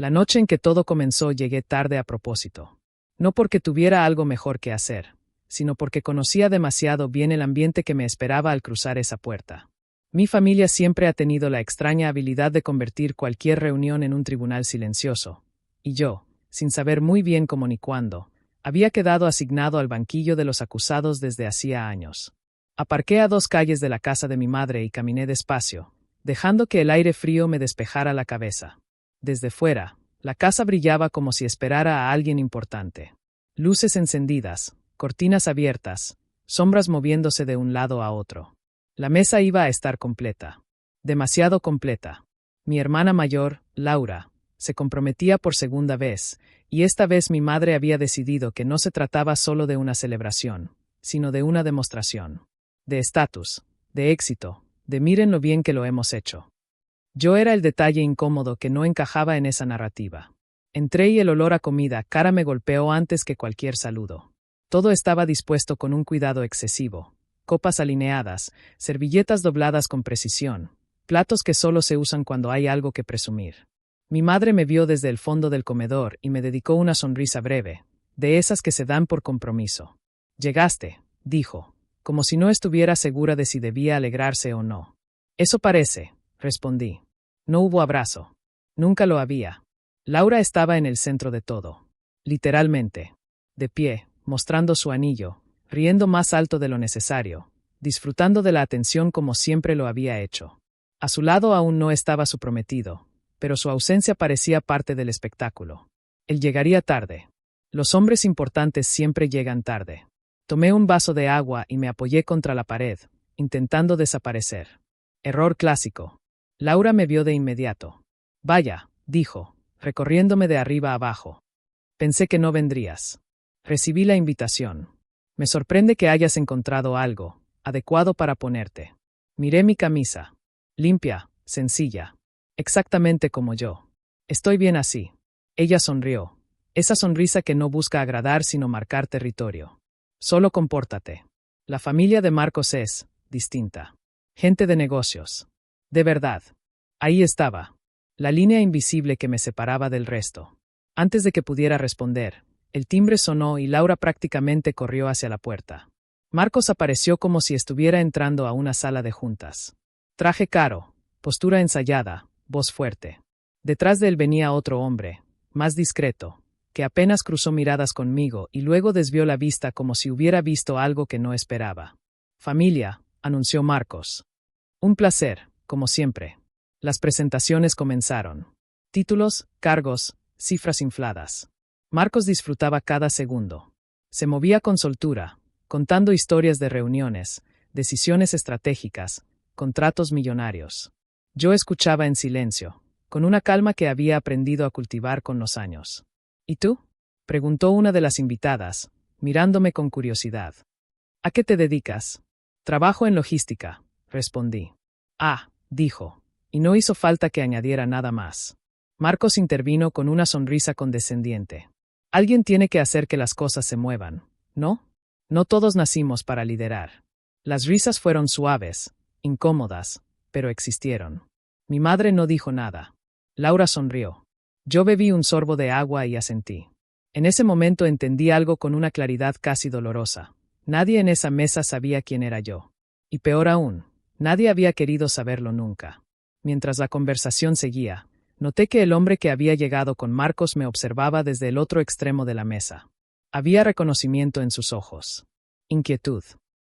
La noche en que todo comenzó llegué tarde a propósito. No porque tuviera algo mejor que hacer, sino porque conocía demasiado bien el ambiente que me esperaba al cruzar esa puerta. Mi familia siempre ha tenido la extraña habilidad de convertir cualquier reunión en un tribunal silencioso, y yo, sin saber muy bien cómo ni cuándo, había quedado asignado al banquillo de los acusados desde hacía años. Aparqué a 2 calles de la casa de mi madre y caminé despacio, dejando que el aire frío me despejara la cabeza. Desde fuera, la casa brillaba como si esperara a alguien importante. Luces encendidas, cortinas abiertas, sombras moviéndose de un lado a otro. La mesa iba a estar completa. Demasiado completa. Mi hermana mayor, Laura, se comprometía por segunda vez, y esta vez mi madre había decidido que no se trataba solo de una celebración, sino de una demostración. De estatus, de éxito, de miren lo bien que lo hemos hecho. Yo era el detalle incómodo que no encajaba en esa narrativa. Entré y el olor a comida cara me golpeó antes que cualquier saludo. Todo estaba dispuesto con un cuidado excesivo. Copas alineadas, servilletas dobladas con precisión, platos que solo se usan cuando hay algo que presumir. Mi madre me vio desde el fondo del comedor y me dedicó una sonrisa breve, de esas que se dan por compromiso. «Llegaste», dijo, como si no estuviera segura de si debía alegrarse o no. «Eso parece», respondí. No hubo abrazo. Nunca lo había. Laura estaba en el centro de todo. Literalmente. De pie, mostrando su anillo, riendo más alto de lo necesario, disfrutando de la atención como siempre lo había hecho. A su lado aún no estaba su prometido, pero su ausencia parecía parte del espectáculo. Él llegaría tarde. Los hombres importantes siempre llegan tarde. Tomé un vaso de agua y me apoyé contra la pared, intentando desaparecer. Error clásico. Laura me vio de inmediato. «Vaya», dijo, recorriéndome de arriba abajo. «Pensé que no vendrías. Recibí la invitación. Me sorprende que hayas encontrado algo adecuado para ponerte». Miré mi camisa. Limpia, sencilla. Exactamente como yo. «Estoy bien así». Ella sonrió. Esa sonrisa que no busca agradar sino marcar territorio. «Solo compórtate. La familia de Marcos es distinta. Gente de negocios. De verdad». Ahí estaba. La línea invisible que me separaba del resto. Antes de que pudiera responder, el timbre sonó y Laura prácticamente corrió hacia la puerta. Marcos apareció como si estuviera entrando a una sala de juntas. Traje caro, postura ensayada, voz fuerte. Detrás de él venía otro hombre, más discreto, que apenas cruzó miradas conmigo y luego desvió la vista como si hubiera visto algo que no esperaba. «Familia», anunció Marcos. «Un placer, como siempre». Las presentaciones comenzaron. Títulos, cargos, cifras infladas. Marcos disfrutaba cada segundo. Se movía con soltura, contando historias de reuniones, decisiones estratégicas, contratos millonarios. Yo escuchaba en silencio, con una calma que había aprendido a cultivar con los años. «¿Y tú?», preguntó una de las invitadas, mirándome con curiosidad. «¿A qué te dedicas?». «Trabajo en logística», respondí. «Ah», dijo. Y no hizo falta que añadiera nada más. Marcos intervino con una sonrisa condescendiente. «Alguien tiene que hacer que las cosas se muevan, ¿no? No todos nacimos para liderar». Las risas fueron suaves, incómodas, pero existieron. Mi madre no dijo nada. Laura sonrió. Yo bebí un sorbo de agua y asentí. En ese momento entendí algo con una claridad casi dolorosa. Nadie en esa mesa sabía quién era yo. Y peor aún, nadie había querido saberlo nunca. Mientras la conversación seguía, noté que el hombre que había llegado con Marcos me observaba desde el otro extremo de la mesa. Había reconocimiento en sus ojos. Inquietud.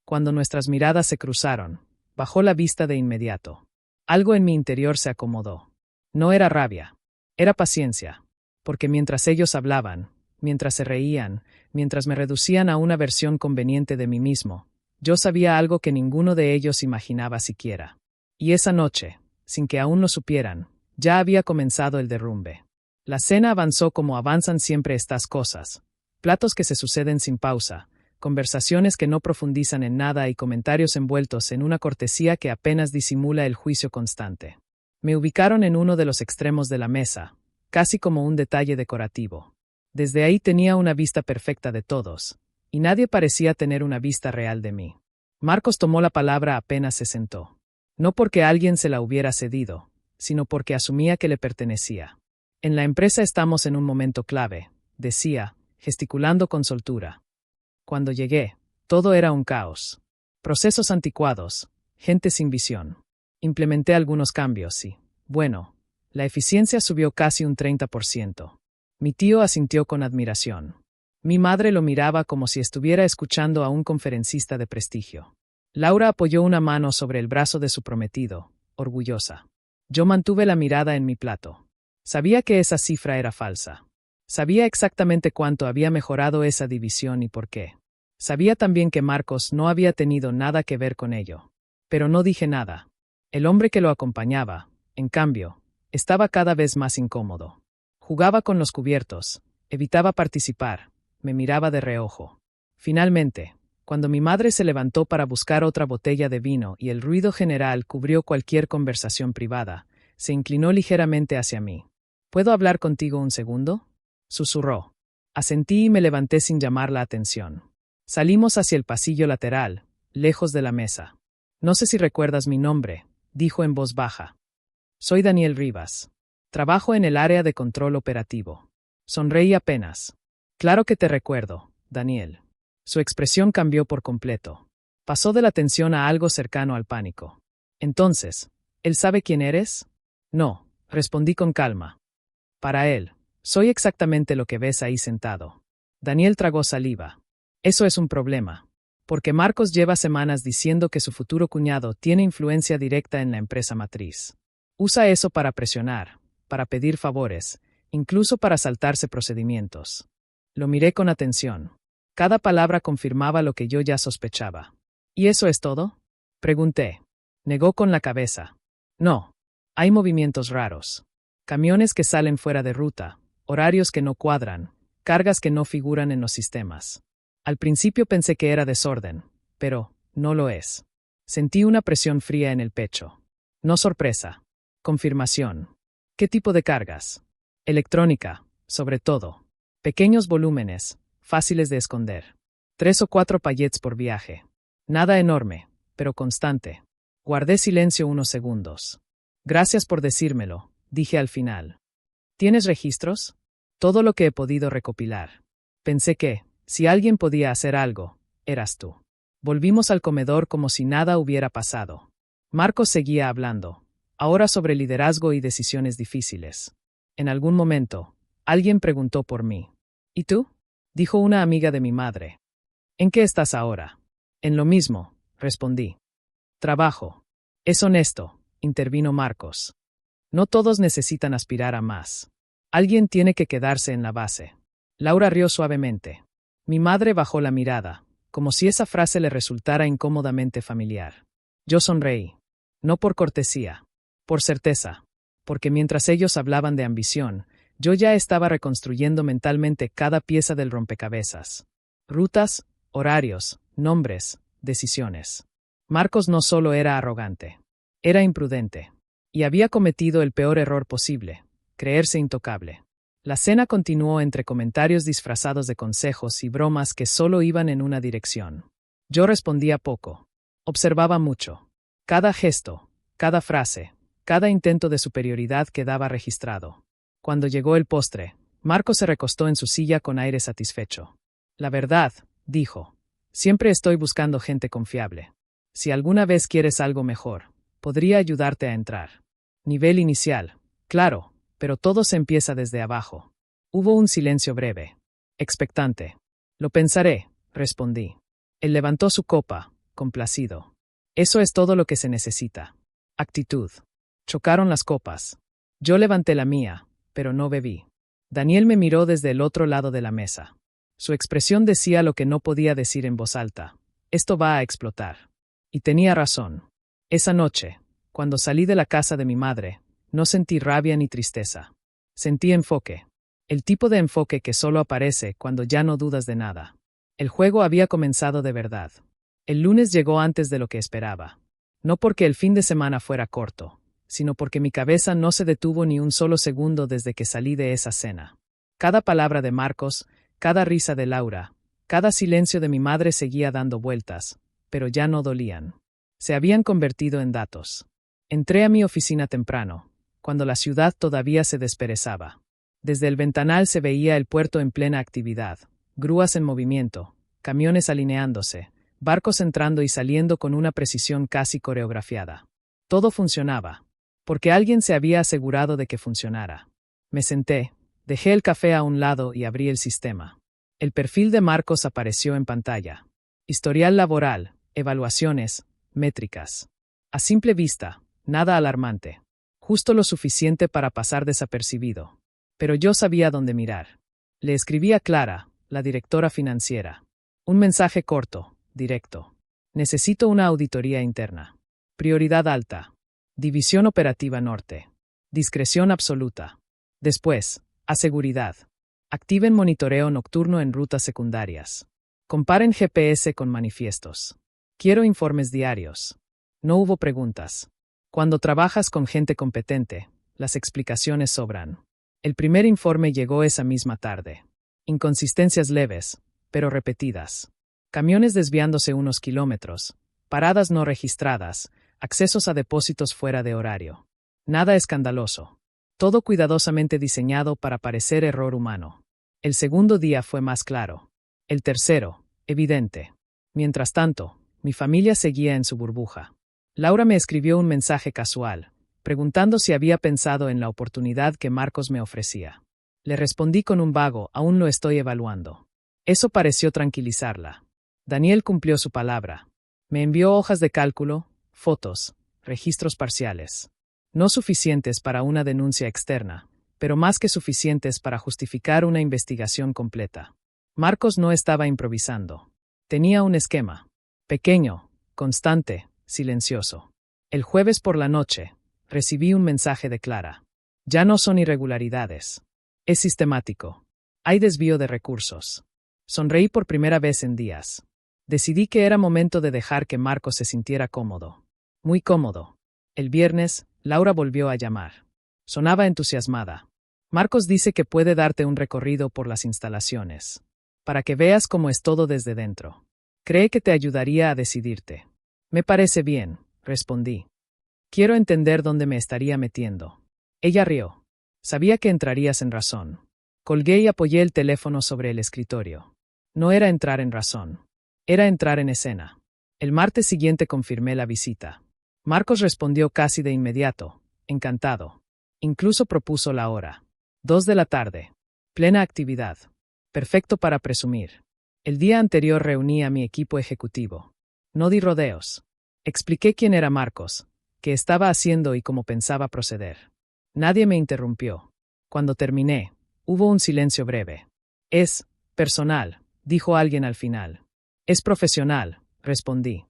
Cuando nuestras miradas se cruzaron, bajó la vista de inmediato. Algo en mi interior se acomodó. No era rabia. Era paciencia. Porque mientras ellos hablaban, mientras se reían, mientras me reducían a una versión conveniente de mí mismo, yo sabía algo que ninguno de ellos imaginaba siquiera. Y esa noche, sin que aún lo supieran, ya había comenzado el derrumbe. La cena avanzó como avanzan siempre estas cosas. Platos que se suceden sin pausa, conversaciones que no profundizan en nada y comentarios envueltos en una cortesía que apenas disimula el juicio constante. Me ubicaron en uno de los extremos de la mesa, casi como un detalle decorativo. Desde ahí tenía una vista perfecta de todos, y nadie parecía tener una vista real de mí. Marcos tomó la palabra apenas se sentó. No porque alguien se la hubiera cedido, sino porque asumía que le pertenecía. En la empresa estamos en un momento clave, decía, gesticulando con soltura. Cuando llegué, todo era un caos. Procesos anticuados, gente sin visión. Implementé algunos cambios y, bueno, la eficiencia subió casi un 30%. Mi tío asintió con admiración. Mi madre lo miraba como si estuviera escuchando a un conferencista de prestigio. Laura apoyó una mano sobre el brazo de su prometido, orgullosa. Yo mantuve la mirada en mi plato. Sabía que esa cifra era falsa. Sabía exactamente cuánto había mejorado esa división y por qué. Sabía también que Marcos no había tenido nada que ver con ello. Pero no dije nada. El hombre que lo acompañaba, en cambio, estaba cada vez más incómodo. Jugaba con los cubiertos, evitaba participar, me miraba de reojo. Finalmente, cuando mi madre se levantó para buscar otra botella de vino y el ruido general cubrió cualquier conversación privada, se inclinó ligeramente hacia mí. ¿Puedo hablar contigo un segundo? Susurró. Asentí y me levanté sin llamar la atención. Salimos hacia el pasillo lateral, lejos de la mesa. No sé si recuerdas mi nombre, dijo en voz baja. Soy Daniel Rivas. Trabajo en el área de control operativo. Sonreí apenas. Claro que te recuerdo, Daniel. Su expresión cambió por completo. Pasó de la tensión a algo cercano al pánico. Entonces, ¿él sabe quién eres? No, respondí con calma. Para él, soy exactamente lo que ves ahí sentado. Daniel tragó saliva. Eso es un problema. Porque Marcos lleva semanas diciendo que su futuro cuñado tiene influencia directa en la empresa matriz. Usa eso para presionar, para pedir favores, incluso para saltarse procedimientos. Lo miré con atención. Cada palabra confirmaba lo que yo ya sospechaba. ¿Y eso es todo? Pregunté. Negó con la cabeza. No. Hay movimientos raros. Camiones que salen fuera de ruta, horarios que no cuadran, cargas que no figuran en los sistemas. Al principio pensé que era desorden, pero no lo es. Sentí una presión fría en el pecho. No sorpresa. Confirmación. ¿Qué tipo de cargas? Electrónica, sobre todo. Pequeños volúmenes, fáciles de esconder. 3 o 4 paquetes por viaje. Nada enorme, pero constante. Guardé silencio unos segundos. Gracias por decírmelo, dije al final. ¿Tienes registros? Todo lo que he podido recopilar. Pensé que, si alguien podía hacer algo, eras tú. Volvimos al comedor como si nada hubiera pasado. Marcos seguía hablando, ahora sobre liderazgo y decisiones difíciles. En algún momento, alguien preguntó por mí. ¿Y tú? Dijo una amiga de mi madre. ¿En qué estás ahora? En lo mismo, respondí. Trabajo. Es honesto, intervino Marcos. No todos necesitan aspirar a más. Alguien tiene que quedarse en la base. Laura rió suavemente. Mi madre bajó la mirada, como si esa frase le resultara incómodamente familiar. Yo sonreí. No por cortesía, por certeza, porque mientras ellos hablaban de ambición, yo ya estaba reconstruyendo mentalmente cada pieza del rompecabezas. Rutas, horarios, nombres, decisiones. Marcos no solo era arrogante, era imprudente. Y había cometido el peor error posible, creerse intocable. La cena continuó entre comentarios disfrazados de consejos y bromas que solo iban en una dirección. Yo respondía poco. Observaba mucho. Cada gesto, cada frase, cada intento de superioridad quedaba registrado. Cuando llegó el postre, Marcos se recostó en su silla con aire satisfecho. La verdad, dijo, siempre estoy buscando gente confiable. Si alguna vez quieres algo mejor, podría ayudarte a entrar. Nivel inicial, claro, pero todo se empieza desde abajo. Hubo un silencio breve, expectante. Lo pensaré, respondí. Él levantó su copa, complacido. Eso es todo lo que se necesita. Actitud. Chocaron las copas. Yo levanté la mía, pero no bebí. Daniel me miró desde el otro lado de la mesa. Su expresión decía lo que no podía decir en voz alta. Esto va a explotar. Y tenía razón. Esa noche, cuando salí de la casa de mi madre, no sentí rabia ni tristeza. Sentí enfoque. El tipo de enfoque que solo aparece cuando ya no dudas de nada. El juego había comenzado de verdad. El lunes llegó antes de lo que esperaba. No porque el fin de semana fuera corto, sino porque mi cabeza no se detuvo ni un solo segundo desde que salí de esa cena. Cada palabra de Marcos, cada risa de Laura, cada silencio de mi madre seguía dando vueltas, pero ya no dolían. Se habían convertido en datos. Entré a mi oficina temprano, cuando la ciudad todavía se desperezaba. Desde el ventanal se veía el puerto en plena actividad, grúas en movimiento, camiones alineándose, barcos entrando y saliendo con una precisión casi coreografiada. Todo funcionaba, porque alguien se había asegurado de que funcionara. Me senté, dejé el café a un lado y abrí el sistema. El perfil de Marcos apareció en pantalla. Historial laboral, evaluaciones, métricas. A simple vista, nada alarmante. Justo lo suficiente para pasar desapercibido. Pero yo sabía dónde mirar. Le escribí a Clara, la directora financiera. Un mensaje corto, directo. Necesito una auditoría interna. Prioridad alta. División Operativa Norte. Discreción absoluta. Después, a seguridad. Activen monitoreo nocturno en rutas secundarias. Comparen GPS con manifiestos. Quiero informes diarios. No hubo preguntas. Cuando trabajas con gente competente, las explicaciones sobran. El primer informe llegó esa misma tarde. Inconsistencias leves, pero repetidas. Camiones desviándose unos kilómetros, paradas no registradas, accesos a depósitos fuera de horario. Nada escandaloso. Todo cuidadosamente diseñado para parecer error humano. El segundo día fue más claro. El tercero, evidente. Mientras tanto, mi familia seguía en su burbuja. Laura me escribió un mensaje casual, preguntando si había pensado en la oportunidad que Marcos me ofrecía. Le respondí con un vago, aún lo estoy evaluando. Eso pareció tranquilizarla. Daniel cumplió su palabra. Me envió hojas de cálculo, fotos, registros parciales. No suficientes para una denuncia externa, pero más que suficientes para justificar una investigación completa. Marcos no estaba improvisando. Tenía un esquema. Pequeño, constante, silencioso. El jueves por la noche, recibí un mensaje de Clara. Ya no son irregularidades. Es sistemático. Hay desvío de recursos. Sonreí por primera vez en días. Decidí que era momento de dejar que Marcos se sintiera cómodo. Muy cómodo. El viernes, Laura volvió a llamar. Sonaba entusiasmada. Marcos dice que puede darte un recorrido por las instalaciones. Para que veas cómo es todo desde dentro. Cree que te ayudaría a decidirte. Me parece bien, respondí. Quiero entender dónde me estaría metiendo. Ella rió. Sabía que entrarías en razón. Colgué y apoyé el teléfono sobre el escritorio. No era entrar en razón. Era entrar en escena. El martes siguiente confirmé la visita. Marcos respondió casi de inmediato, encantado. Incluso propuso la hora. 2 de la tarde. Plena actividad. Perfecto para presumir. El día anterior reuní a mi equipo ejecutivo. No di rodeos. Expliqué quién era Marcos, qué estaba haciendo y cómo pensaba proceder. Nadie me interrumpió. Cuando terminé, hubo un silencio breve. Es personal, dijo alguien al final. Es profesional, respondí.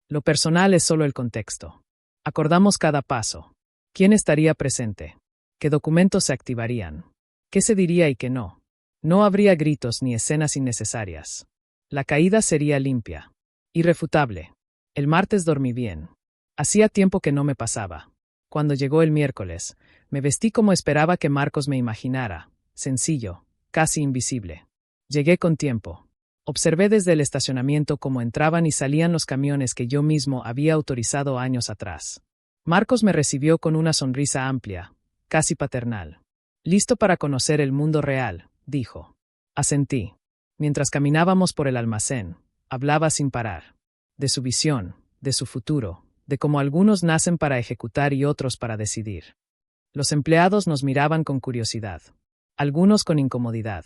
Lo personal es solo el contexto. Acordamos cada paso. ¿Quién estaría presente? ¿Qué documentos se activarían? ¿Qué se diría y qué no? No habría gritos ni escenas innecesarias. La caída sería limpia. Irrefutable. El martes dormí bien. Hacía tiempo que no me pasaba. Cuando llegó el miércoles, me vestí como esperaba que Marcos me imaginara, sencillo, casi invisible. Llegué con tiempo. Observé desde el estacionamiento cómo entraban y salían los camiones que yo mismo había autorizado años atrás. Marcos me recibió con una sonrisa amplia, casi paternal. Listo para conocer el mundo real, dijo. Asentí. Mientras caminábamos por el almacén, hablaba sin parar. De su visión, de su futuro, de cómo algunos nacen para ejecutar y otros para decidir. Los empleados nos miraban con curiosidad. Algunos con incomodidad.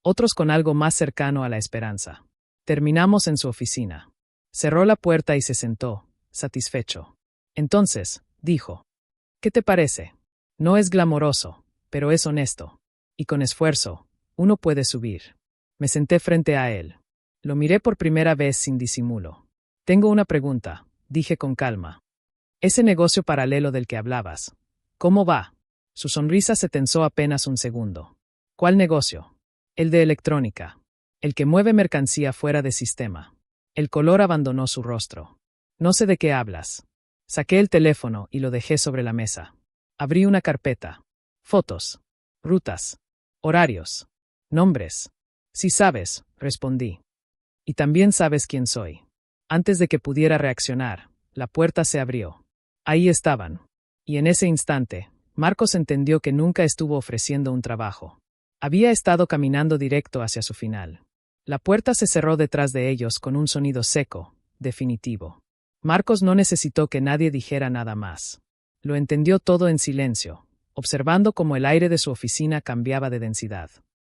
Otros con algo más cercano a la esperanza. Terminamos en su oficina. Cerró la puerta y se sentó, satisfecho. Entonces, dijo. ¿Qué te parece? No es glamoroso, pero es honesto. Y con esfuerzo, uno puede subir. Me senté frente a él. Lo miré por primera vez sin disimulo. Tengo una pregunta, dije con calma. Ese negocio paralelo del que hablabas. ¿Cómo va? Su sonrisa se tensó apenas un segundo. ¿Cuál negocio? El de electrónica. El que mueve mercancía fuera de sistema. El color abandonó su rostro. No sé de qué hablas. Saqué el teléfono y lo dejé sobre la mesa. Abrí una carpeta. Fotos. Rutas. Horarios. Nombres. Sí sabes, respondí. Y también sabes quién soy. Antes de que pudiera reaccionar, la puerta se abrió. Ahí estaban. Y en ese instante, Marcos entendió que nunca estuvo ofreciendo un trabajo. Había estado caminando directo hacia su final. La puerta se cerró detrás de ellos con un sonido seco, definitivo. Marcos no necesitó que nadie dijera nada más. Lo entendió todo en silencio, observando cómo el aire de su oficina cambiaba de densidad.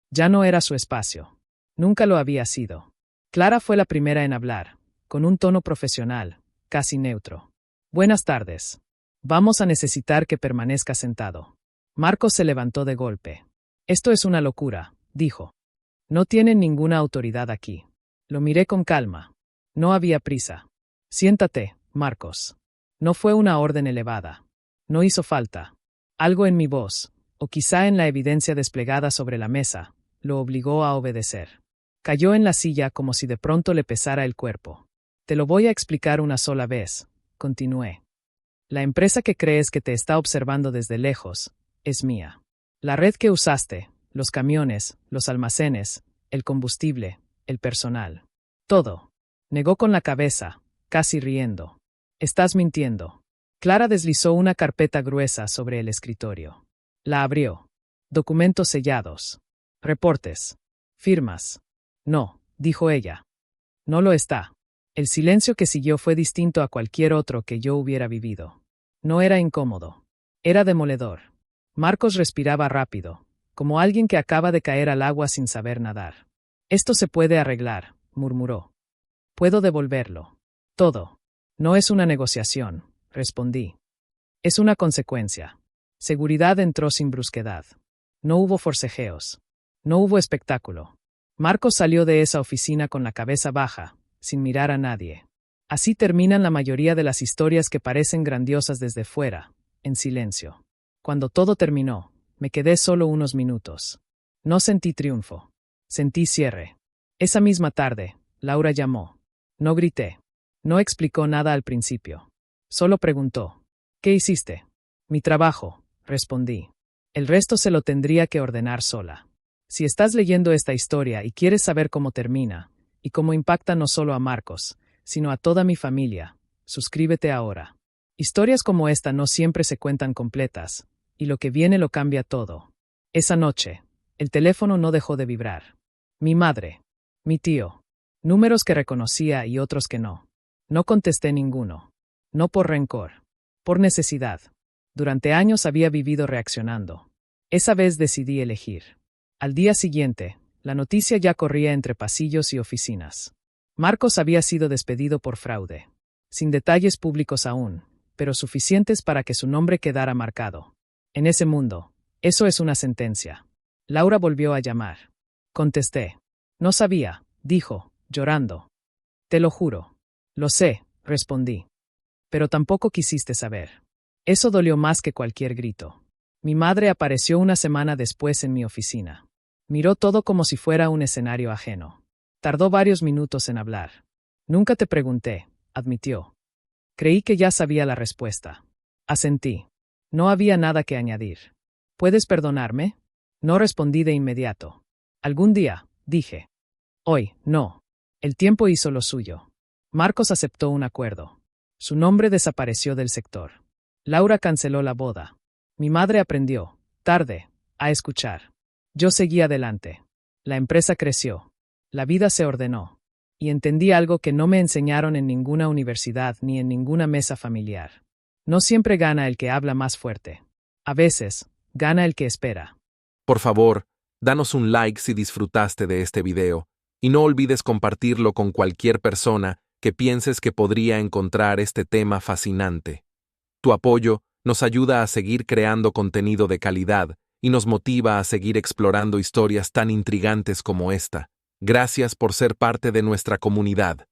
Ya no era su espacio. Nunca lo había sido. Clara fue la primera en hablar, con un tono profesional, casi neutro. Buenas tardes. Vamos a necesitar que permanezca sentado. Marcos se levantó de golpe. Esto es una locura, dijo. No tienen ninguna autoridad aquí. Lo miré con calma. No había prisa. Siéntate, Marcos. No fue una orden elevada. No hizo falta. Algo en mi voz, o quizá en la evidencia desplegada sobre la mesa, lo obligó a obedecer. Cayó en la silla como si de pronto le pesara el cuerpo. Te lo voy a explicar una sola vez, continué. La empresa que crees que te está observando desde lejos, es mía. La red que usaste, los camiones, los almacenes, el combustible, el personal. Todo. Negó con la cabeza, casi riendo. Estás mintiendo. Clara deslizó una carpeta gruesa sobre el escritorio. La abrió. Documentos sellados. Reportes. Firmas. No, dijo ella. No lo está. El silencio que siguió fue distinto a cualquier otro que yo hubiera vivido. No era incómodo. Era demoledor. Marcos respiraba rápido, como alguien que acaba de caer al agua sin saber nadar. Esto se puede arreglar, murmuró. Puedo devolverlo. Todo. No es una negociación, respondí. Es una consecuencia. Seguridad entró sin brusquedad. No hubo forcejeos. No hubo espectáculo. Marcos salió de esa oficina con la cabeza baja, sin mirar a nadie. Así terminan la mayoría de las historias que parecen grandiosas desde fuera, en silencio. Cuando todo terminó, me quedé solo unos minutos. No sentí triunfo. Sentí cierre. Esa misma tarde, Laura llamó. No grité. No explicó nada al principio. Solo preguntó. ¿Qué hiciste? Mi trabajo, respondí. El resto se lo tendría que ordenar sola. Si estás leyendo esta historia y quieres saber cómo termina, y cómo impacta no solo a Marcos, sino a toda mi familia, suscríbete ahora. Historias como esta no siempre se cuentan completas, y lo que viene lo cambia todo. Esa noche, el teléfono no dejó de vibrar. Mi madre. Mi tío. Números que reconocía y otros que no. No contesté ninguno. No por rencor. Por necesidad. Durante años había vivido reaccionando. Esa vez decidí elegir. Al día siguiente, la noticia ya corría entre pasillos y oficinas. Marcos había sido despedido por fraude. Sin detalles públicos aún, pero suficientes para que su nombre quedara marcado. En ese mundo, eso es una sentencia. Laura volvió a llamar. Contesté. No sabía, dijo, llorando. Te lo juro. Lo sé, respondí. Pero tampoco quisiste saber. Eso dolió más que cualquier grito. Mi madre apareció una semana después en mi oficina. Miró todo como si fuera un escenario ajeno. Tardó varios minutos en hablar. Nunca te pregunté, admitió. Creí que ya sabía la respuesta. Asentí. No había nada que añadir. ¿Puedes perdonarme? No respondí de inmediato. Algún día, dije. Hoy, no. El tiempo hizo lo suyo. Marcos aceptó un acuerdo. Su nombre desapareció del sector. Laura canceló la boda. Mi madre aprendió, tarde, a escuchar. Yo seguí adelante. La empresa creció. La vida se ordenó. Y entendí algo que no me enseñaron en ninguna universidad ni en ninguna mesa familiar. No siempre gana el que habla más fuerte. A veces, gana el que espera. Por favor, danos un like si disfrutaste de este video, y no olvides compartirlo con cualquier persona que pienses que podría encontrar este tema fascinante. Tu apoyo nos ayuda a seguir creando contenido de calidad y nos motiva a seguir explorando historias tan intrigantes como esta. Gracias por ser parte de nuestra comunidad.